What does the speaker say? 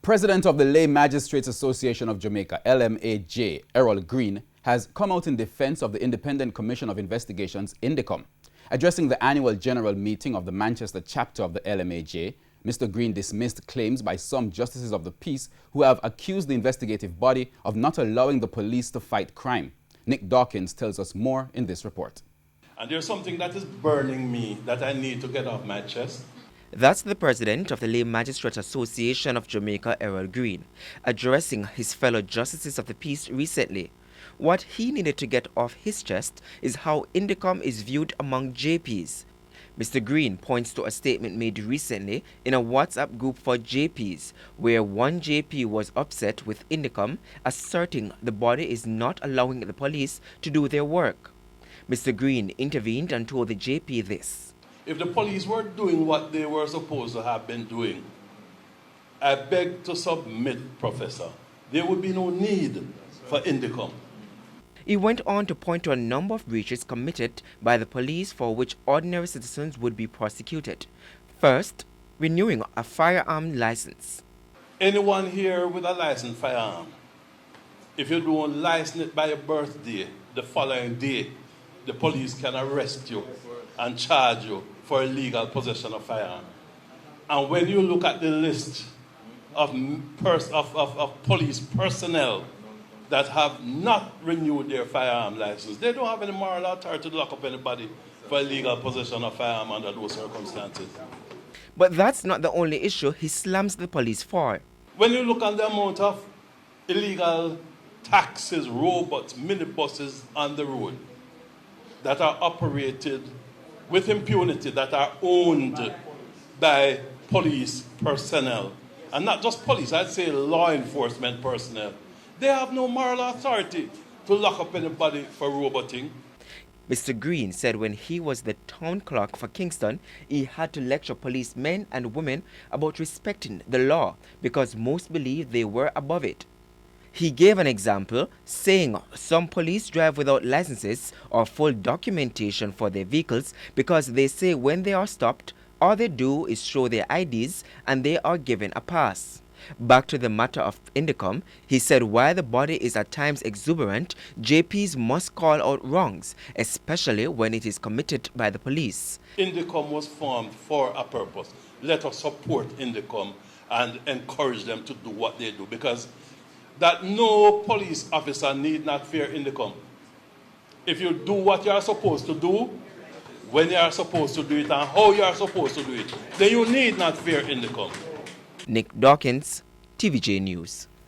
President of the Lay Magistrates Association of Jamaica, LMAJ, Greene, has come out in defense of the Independent Commission of Investigations, INDECOM. Addressing the annual general meeting of the Manchester chapter of the LMAJ, Mr. Greene dismissed claims by some justices of the peace who have accused the investigative body of not allowing the police to fight crime. Nick Dawkins tells us more in this report. And there's something that is burning me that I need to get off my chest. That's the president of the Lay Magistrates Association of Jamaica, Greene, addressing his fellow justices of the peace recently. What he needed to get off his chest is how INDECOM is viewed among JPs. Mr. Greene points to a statement made recently in a WhatsApp group for JPs, where one JP was upset with INDECOM, asserting the body is not allowing the police to do their work. Mr. Greene intervened and told the JP this. If the police were doing what they were supposed to have been doing, I beg to submit, Professor, there would be no need for INDECOM. He went on to point to a number of breaches committed by the police for which ordinary citizens would be prosecuted. First, renewing a firearm license. Anyone here with a licensed firearm, if you don't license it by your birthday, the following day, the police can arrest you and charge you for illegal possession of firearm. And when you look at the list of police personnel that have not renewed their firearm license, they don't have any moral authority to lock up anybody for illegal possession of firearm under those circumstances. But that's not the only issue he slams the police for. When you look at the amount of illegal taxis, robots, minibuses on the road that are operated with impunity, that are owned by police personnel, and not just police, I'd say law enforcement personnel, they have no moral authority to lock up anybody for roboting. Mr. Greene said when he was the town clerk for Kingston, he had to lecture policemen and women about respecting the law because most believed they were above it. He gave an example, saying some police drive without licenses or full documentation for their vehicles because they say when they are stopped, all they do is show their IDs and they are given a pass. Back to the matter of INDECOM, he said while the body is at times exuberant, JPs must call out wrongs, especially when it is committed by the police. INDECOM was formed for a purpose. Let us support INDECOM and encourage them to do what they do, because that no police officer need not fear INDECOM. If you do what you are supposed to do, when you are supposed to do it, and how you are supposed to do it, then you need not fear INDECOM. Nick Dawkins, TVJ News.